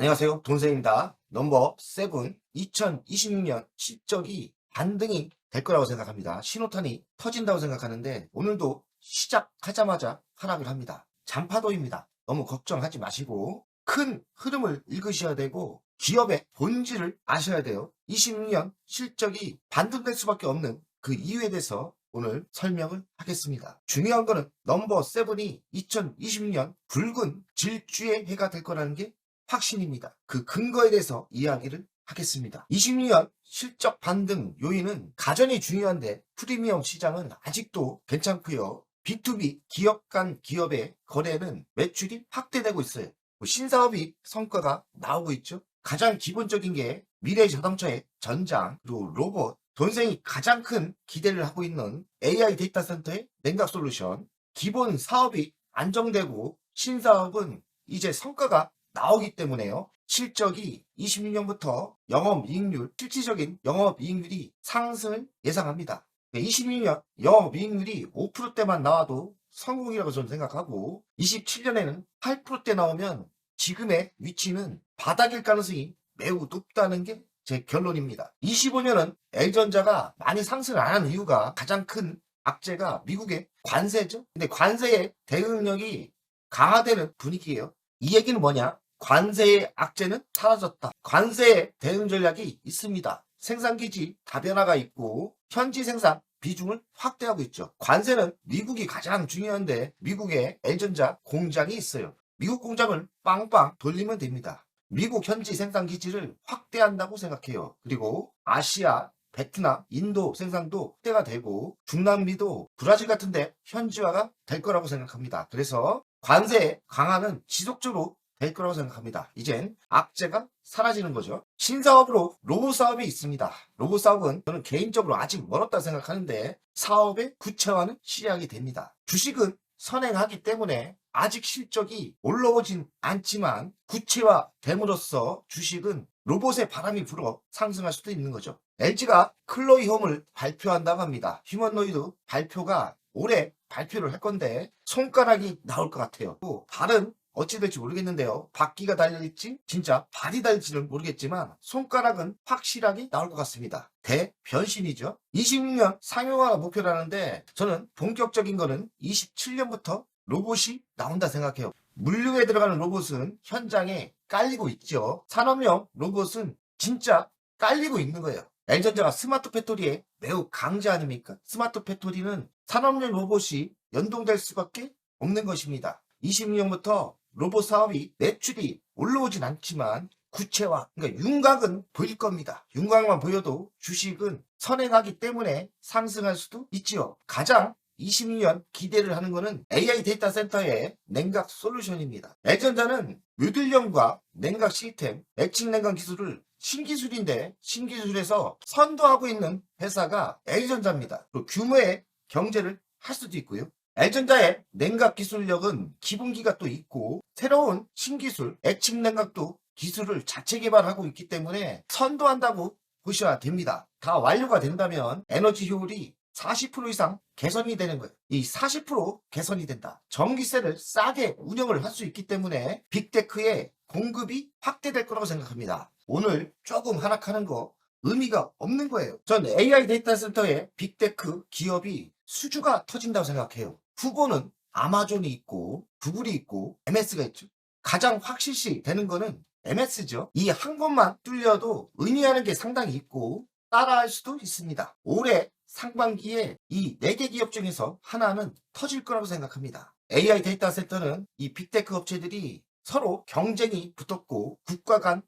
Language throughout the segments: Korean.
안녕하세요. 돈쌤입니다. 넘버 7, 2026년 실적이 반등이 될 거라고 생각합니다. 신호탄이 터진다고 생각하는데 오늘도 시작하자마자 하락을 합니다. 잔파도입니다. 너무 걱정하지 마시고 큰 흐름을 읽으셔야 되고 기업의 본질을 아셔야 돼요. 26년 실적이 반등될 수밖에 없는 그 이유에 대해서 오늘 설명을 하겠습니다. 중요한 거는 넘버 7이 2026년 붉은 질주의 해가 될 거라는 게 확신입니다. 그 근거에 대해서 이야기를 하겠습니다. 26년 실적 반등 요인은 가전이 중요한데 프리미엄 시장은 아직도 괜찮고요. B2B 기업 간 기업의 거래는 매출이 확대되고 있어요. 신사업이 성과가 나오고 있죠. 가장 기본적인 게 미래 자동차의 전장, 그리고 로봇, 돈생이 가장 큰 기대를 하고 있는 AI 데이터 센터의 냉각 솔루션, 기본 사업이 안정되고 신사업은 이제 성과가 나오기 때문에요. 실적이 26년부터 영업이익률, 실질적인 영업이익률이 상승을 예상합니다. 26년 영업이익률이 5%대만 나와도 성공이라고 저는 생각하고 27년에는 8%대 나오면 지금의 위치는 바닥일 가능성이 매우 높다는 게 제 결론입니다. 25년은 L전자가 많이 상승을 안 하는 이유가 가장 큰 악재가 미국의 관세죠. 근데 관세의 대응력이 강화되는 분위기예요. 이 얘기는 뭐냐? 관세의 악재는 사라졌다. 관세의 대응 전략이 있습니다. 생산기지 다변화가 있고 현지 생산 비중을 확대하고 있죠. 관세는 미국이 가장 중요한데 미국에 L전자 공장이 있어요. 미국 공장을 빵빵 돌리면 됩니다. 미국 현지 생산기지를 확대한다고 생각해요. 그리고 아시아, 베트남, 인도 생산도 확대가 되고 중남미도 브라질 같은데 현지화가 될 거라고 생각합니다. 그래서 관세 강화는 지속적으로 될 거라고 생각합니다. 이젠 악재가 사라지는 거죠. 신사업으로 로봇 사업이 있습니다. 로봇 사업은 저는 개인적으로 아직 멀었다 생각하는데 사업의 구체화는 시작이 됩니다. 주식은 선행하기 때문에 아직 실적이 올라오진 않지만 구체화됨으로써 주식은 로봇의 바람이 불어 상승할 수도 있는 거죠. LG가 클로이홈을 발표한다고 합니다. 휴머노이드 발표가 올해 발표를 할 건데 손가락이 나올 것 같아요. 또 발은 어찌 될지 모르겠는데요. 바퀴가 달릴지 진짜 발이 달릴지는 모르겠지만 손가락은 확실하게 나올 것 같습니다. 대변신이죠. 26년 상용화가 목표라는데 저는 본격적인 거는 27년부터 로봇이 나온다 생각해요. 물류에 들어가는 로봇은 현장에 깔리고 있죠. 산업용 로봇은 진짜 깔리고 있는 거예요. L전자가 스마트 팩토리에 매우 강제 아닙니까? 스마트 팩토리는 산업용 로봇이 연동될 수밖에 없는 것입니다. 26년부터 로봇 사업이 매출이 올라오진 않지만 구체화, 그러니까 윤곽은 보일 겁니다. 윤곽만 보여도 주식은 선행하기 때문에 상승할 수도 있지요. 가장 26년 기대를 하는 것은 AI 데이터 센터의 냉각 솔루션입니다. L전자는 모듈형과 냉각 시스템, 액침 냉각 기술을 신기술인데 신기술에서 선도하고 있는 회사가 L전자입니다. 규모의 경제를 할 수도 있고요. L전자의 냉각 기술력은 기본기가 또 있고 새로운 신기술, 액침 냉각도 기술을 자체 개발하고 있기 때문에 선도한다고 보셔야 됩니다. 다 완료가 된다면 에너지 효율이 40% 이상 개선이 되는 거예요. 이 40% 개선이 된다. 전기세를 싸게 운영을 할 수 있기 때문에 빅테크의 공급이 확대될 거라고 생각합니다. 오늘 조금 하락하는 거 의미가 없는 거예요. 전 AI 데이터 센터의 빅테크 기업이 수주가 터진다고 생각해요. 후보는 아마존이 있고 구글이 있고 MS가 있죠. 가장 확실시 되는 거는 MS죠. 이 한 번만 뚫려도 의미하는 게 상당히 있고 따라할 수도 있습니다. 올해 상반기에 이 4개 기업 중에서 하나는 터질 거라고 생각합니다. AI 데이터 센터는 이 빅테크 업체들이 서로 경쟁이 붙었고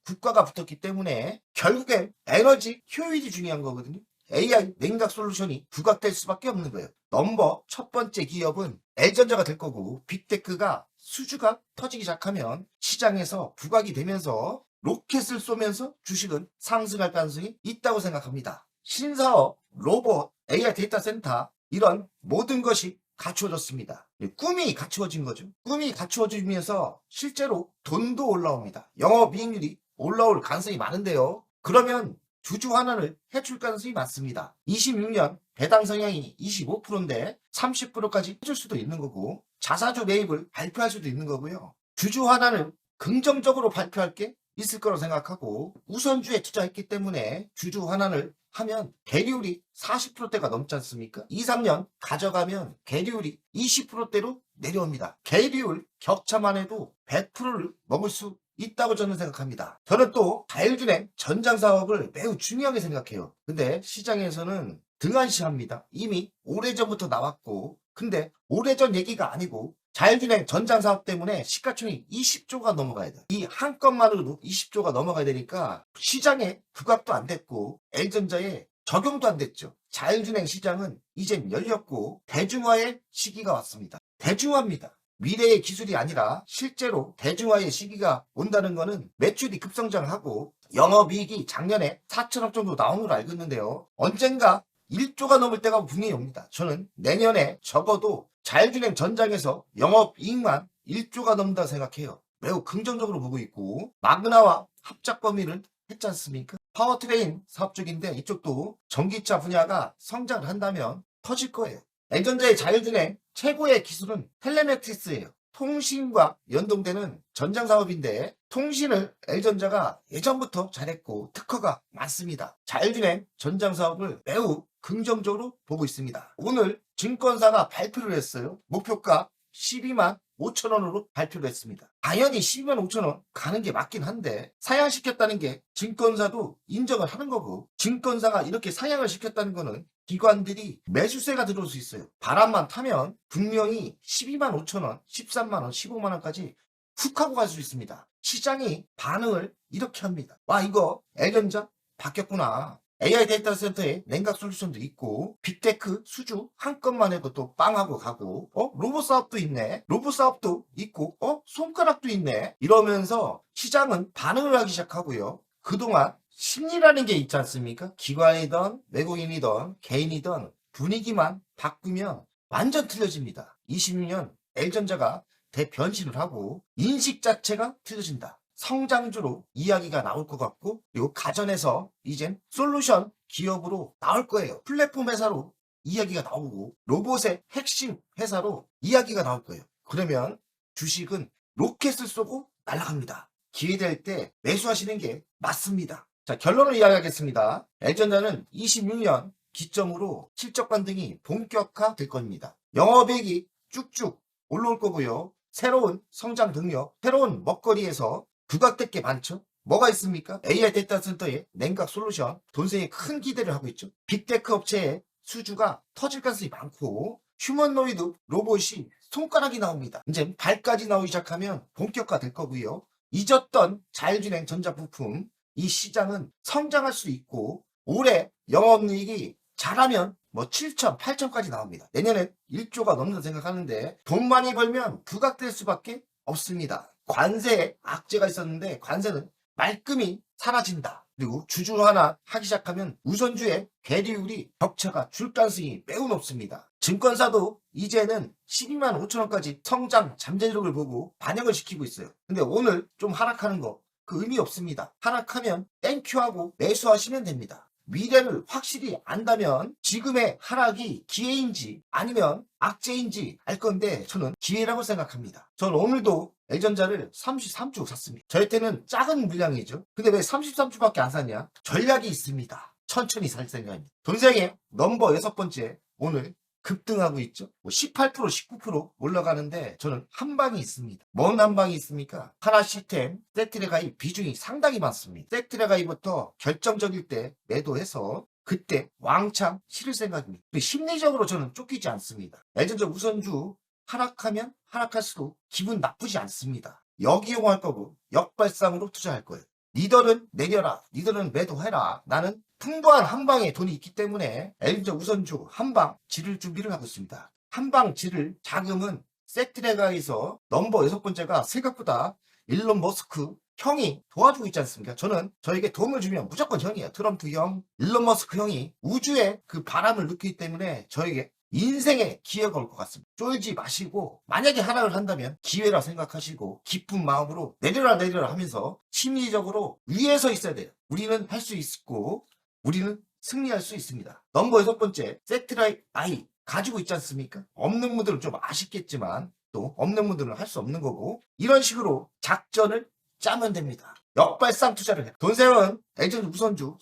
국가가 붙었기 때문에 결국엔 에너지 효율이 중요한 거거든요. AI 냉각 솔루션이 부각될 수밖에 없는 거예요. 넘버 첫 번째 기업은 L전자가 될 거고 빅테크가 수주가 터지기 시작하면 시장에서 부각이 되면서 로켓을 쏘면서 주식은 상승할 가능성이 있다고 생각합니다. 신사업, 로봇, AI 데이터 센터 이런 모든 것이 갖추어졌습니다. 꿈이 갖추어진 거죠. 꿈이 갖추어지면서 실제로 돈도 올라옵니다. 영업이익률이 올라올 가능성이 많은데요. 그러면 주주 환원을 해줄 가능성이 많습니다. 26년 배당 성향이 25%인데 30%까지 해줄 수도 있는 거고 자사주 매입을 발표할 수도 있는 거고요. 주주 환원을 긍정적으로 발표할 게 있을 거라고 생각하고 우선주에 투자했기 때문에 주주 환원을 하면 계리율이 40%대가 넘지 않습니까? 2, 3년 가져가면 계리율이 20%대로 내려옵니다. 계리율 격차만 해도 100%를 먹을 수 있다고 저는 생각합니다. 저는 또 자율주행 전장 사업을 매우 중요하게 생각해요. 근데 시장에서는 등한시합니다. 이미 오래전부터 나왔고, 근데 오래전 얘기가 아니고 자율주행 전장 사업 때문에 시가총이 20조가 넘어가야 돼. 이 한 건만으로도 20조가 넘어가야 되니까 시장에 부각도 안 됐고 L전자에 적용도 안 됐죠. 자율주행 시장은 이젠 열렸고 대중화의 시기가 왔습니다. 대중화입니다. 미래의 기술이 아니라 실제로 대중화의 시기가 온다는 것은 매출이 급성장하고 영업이익이 작년에 4천억 정도 나온 걸로 알고 있는데요. 언젠가 1조가 넘을 때가 분명히 옵니다. 저는 내년에 적어도 자율주행 전장에서 영업이익만 1조가 넘는다 생각해요. 매우 긍정적으로 보고 있고 마그나와 합작 범위를 했지 않습니까? 파워트레인 사업 쪽인데 이쪽도 전기차 분야가 성장을 한다면 터질 거예요. L전자의 자율주행 최고의 기술은 텔레매트리스예요. 통신과 연동되는 전장 사업인데 통신을 L전자가 예전부터 잘했고 특허가 많습니다. 자율주행 전장 사업을 매우 긍정적으로 보고 있습니다. 오늘 증권사가 발표를 했어요. 목표가 12만 5천 원으로 발표를 했습니다. 당연히 12만 5천 원 가는 게 맞긴 한데 상향시켰다는 게 증권사도 인정을 하는 거고 증권사가 이렇게 상향을 시켰다는 거는 기관들이 매수세가 들어올 수 있어요. 바람만 타면 분명히 12만 5천 원, 13만 원, 15만 원까지 훅 하고 갈 수 있습니다. 시장이 반응을 이렇게 합니다. 와 이거 L전자 바뀌었구나. AI 데이터 센터에 냉각 솔루션도 있고 빅테크 수주 한 건만 해도 또 빵하고 가고 로봇 사업도 있네. 로봇 사업도 있고 손가락도 있네. 이러면서 시장은 반응을 하기 시작하고요. 그동안 심리라는 게 있지 않습니까? 기관이든 외국인이든 개인이든 분위기만 바꾸면 완전 틀려집니다. 26년 L전자가 대변신을 하고 인식 자체가 틀려진다. 성장주로 이야기가 나올 것 같고 그리고 가전에서 이젠 솔루션 기업으로 나올 거예요. 플랫폼 회사로 이야기가 나오고 로봇의 핵심 회사로 이야기가 나올 거예요. 그러면 주식은 로켓을 쏘고 날아갑니다. 기회될 때 매수하시는 게 맞습니다. 자, 결론을 이야기하겠습니다. L전자는 26년 기점으로 실적 반등이 본격화될 겁니다. 영업이익이 쭉쭉 올라올 거고요. 새로운 성장 동력, 새로운 먹거리에서 부각될 게 많죠. 뭐가 있습니까? AI 데이터 센터의 냉각 솔루션, 돈세에 큰 기대를 하고 있죠. 빅테크 업체의 수주가 터질 가능성이 많고 휴머노이드 로봇이 손가락이 나옵니다. 이제 발까지 나오기 시작하면 본격화될 거고요. 잊었던 자율주행 전자부품, 이 시장은 성장할 수 있고 올해 영업이익이 잘하면 7천, 8천까지 나옵니다. 내년엔 1조가 넘는 생각하는데 돈 많이 벌면 부각될 수밖에 없습니다. 관세에 악재가 있었는데 관세는 말끔히 사라진다. 그리고 주주 하나 하기 시작하면 우선주의 계리율이 격차가 줄 가능성이 매우 높습니다. 증권사도 이제는 12만 5천 원까지 성장 잠재력을 보고 반영을 시키고 있어요. 근데 오늘 좀 하락하는 거 그 의미 없습니다. 하락하면 땡큐하고 매수하시면 됩니다. 미래를 확실히 안다면 지금의 하락이 기회인지 아니면 악재인지 알 건데 저는 기회라고 생각합니다. 저는 오늘도 L전자를 33주 샀습니다. 저한테는 작은 물량이죠. 근데 왜 33주밖에 안 샀냐? 전략이 있습니다. 천천히 살 생각입니다. 돈생의 넘버 6번째 오늘 급등하고 있죠. 18%, 19% 올라가는데 저는 한 방이 있습니다. 뭔 한 방이 있습니까? 하나 시스템, 세트레가입 비중이 상당히 많습니다. 세트레가입부터 결정적일 때 매도해서 그때 왕창 실을 생각입니다. 심리적으로 저는 쫓기지 않습니다. L전자 우선주 하락하면 하락할수록 기분 나쁘지 않습니다. 역이용할 거고 역발상으로 투자할 거예요. 니들은 내려라. 니들은 매도해라. 나는 풍부한 한방에 돈이 있기 때문에 L전자 우선주 한방 지를 준비를 하고 있습니다. 한방 지를 자금은 세트레가에서 넘버 6번째가 생각보다 일론 머스크 형이 도와주고 있지 않습니까? 저는 저에게 도움을 주면 무조건 형이에요. 트럼프 형, 일론 머스크 형이 우주의 그 바람을 느끼기 때문에 저에게 인생의 기회가 올 것 같습니다. 쫄지 마시고 만약에 하락을 한다면 기회라 생각하시고 기쁜 마음으로 내려라 내려라 하면서 심리적으로 위에서 있어야 돼요. 우리는 할 수 있고 우리는 승리할 수 있습니다. 넘버 6번째 세트라이 아이 가지고 있지 않습니까? 없는 분들은 좀 아쉽겠지만 또 없는 분들은 할 수 없는 거고 이런 식으로 작전을 짜면 됩니다. 역발상 투자를 해. 돈세형은 LG전자 우선주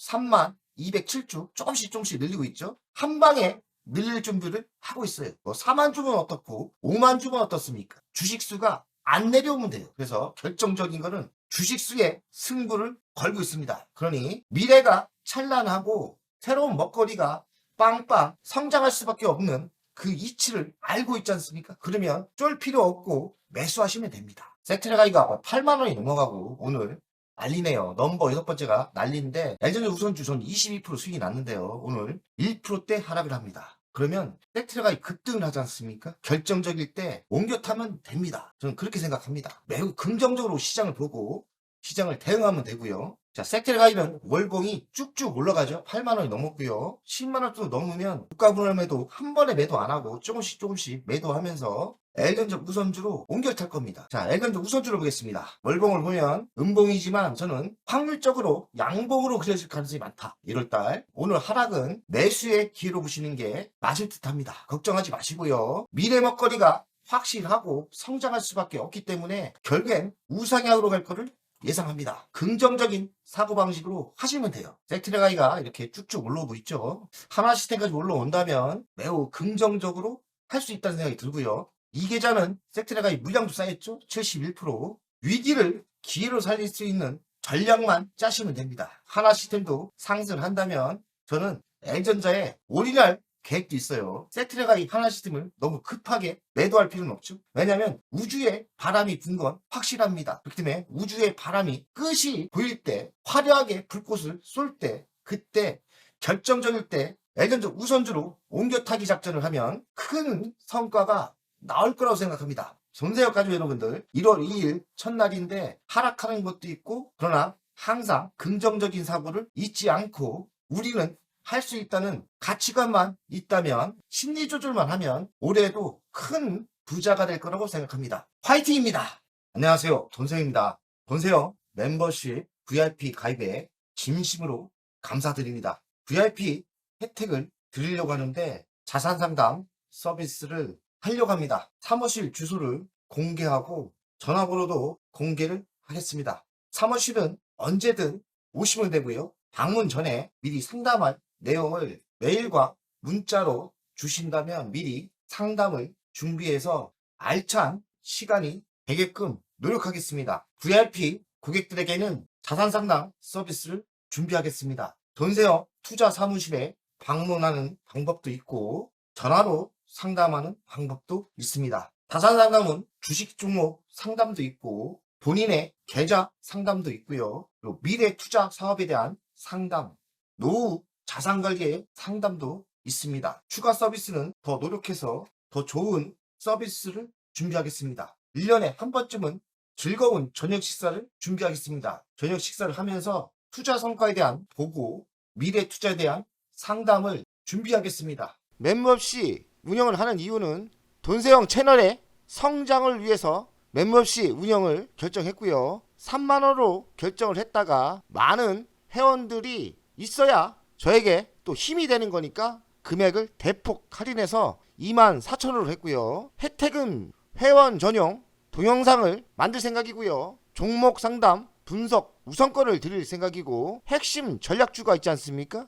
3207주 조금씩 늘리고 있죠. 한 방에 늘릴 준비를 하고 있어요. 뭐 4만 주면 어떻고 5만 주면 어떻습니까? 주식수가 안 내려오면 돼요. 그래서 결정적인 거는 주식수의 승부를 걸고 있습니다. 그러니 미래가 찬란하고 새로운 먹거리가 빵빵 성장할 수밖에 없는 그 이치를 알고 있지 않습니까? 그러면 쫄 필요 없고 매수하시면 됩니다. 섹트레가이가 8만 원이 넘어가고 오늘 난리네요. 넘버 6번째가 난리인데 LG전자 우선주 전 22% 수익이 났는데요. 오늘 1%대 하락을 합니다. 그러면 섹트레가이 급등을 하지 않습니까? 결정적일 때 옮겨 타면 됩니다. 저는 그렇게 생각합니다. 매우 긍정적으로 시장을 보고 시장을 대응하면 되고요. 자, 섹트레가이는 월봉이 쭉쭉 올라가죠. 8만 원이 넘었고요. 10만 원 정도 넘으면 주가분할 매도 한 번에 매도 안 하고 조금씩 매도하면서 LG전자 우선주로 옮겨 탈 겁니다. 자, LG전자 우선주로 보겠습니다. 월봉을 보면 음봉이지만 저는 확률적으로 양봉으로 그려질 가능성이 많다. 1월달. 오늘 하락은 매수의 기회로 보시는 게 맞을 듯 합니다. 걱정하지 마시고요. 미래 먹거리가 확실하고 성장할 수밖에 없기 때문에 결국엔 우상향으로 갈 거를 예상합니다. 긍정적인 사고방식으로 하시면 돼요. 섹트레가이가 이렇게 쭉쭉 올라오고 있죠. 하나시스템까지 올라온다면 매우 긍정적으로 할 수 있다는 생각이 들고요. 이 계좌는 섹트레가이 물량도 쌓였죠. 71%. 위기를 기회로 살릴 수 있는 전략만 짜시면 됩니다. 하나시스템도 상승을 한다면 저는 LG전자에 올인할 계획도 있어요. 섹트레가이 하나시스템을 너무 급하게 매도할 필요는 없죠. 왜냐하면 우주에 바람이 분 건 확실합니다. 그렇기 때문에 우주의 바람이 끝이 보일 때 화려하게 불꽃을 쏠 때 그때 결정적일 때 LG전자 우선주로 옮겨 타기 작전을 하면 큰 성과가 나올 거라고 생각합니다. 손세혁 가족 여러분들 1월 2일 첫날인데 하락하는 것도 있고 그러나 항상 긍정적인 사고를 잊지 않고 우리는 할 수 있다는 가치관만 있다면 심리 조절만 하면 올해도 큰 부자가 될 거라고 생각합니다. 화이팅입니다. 안녕하세요. 돈세형입니다. 돈세형 멤버십 VIP 가입에 진심으로 감사드립니다. VIP 혜택을 드리려고 하는데 자산상담 서비스를 하려고 합니다. 사무실 주소를 공개하고 전화번호도 공개를 하겠습니다. 사무실은 언제든 오시면 되고요. 방문 전에 미리 상담할 내용을 메일과 문자로 주신다면 미리 상담을 준비해서 알찬 시간이 되게끔 노력하겠습니다. VIP 고객들에게는 자산상담 서비스를 준비하겠습니다. 돈세형 투자 사무실에 방문하는 방법도 있고 전화로 상담하는 방법도 있습니다. 자산상담은 주식 종목 상담도 있고 본인의 계좌 상담도 있고요. 그리고 미래 투자 사업에 대한 상담, 노후 자산관리의 상담도 있습니다. 추가 서비스는 더 노력해서 더 좋은 서비스를 준비하겠습니다. 1년에 한 번쯤은 즐거운 저녁 식사를 준비하겠습니다. 저녁 식사를 하면서 투자 성과에 대한 보고 미래 투자에 대한 상담을 준비하겠습니다. 멤버십 운영을 하는 이유는 돈세형 채널의 성장을 위해서 멤버십 운영을 결정했고요. 3만원으로 결정을 했다가 많은 회원들이 있어야 저에게 또 힘이 되는 거니까 금액을 대폭 할인해서 24,000원으로 했고요. 혜택은 회원 전용 동영상을 만들 생각이고요. 종목 상담, 분석, 우선권을 드릴 생각이고 핵심 전략주가 있지 않습니까?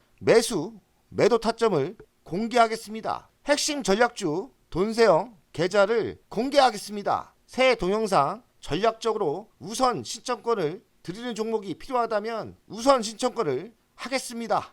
매도 타점을 공개하겠습니다. 핵심 전략주 돈세형 계좌를 공개하겠습니다. 새 동영상 전략적으로 우선 신청권을 드리는 종목이 필요하다면 우선 신청권을 하겠습니다.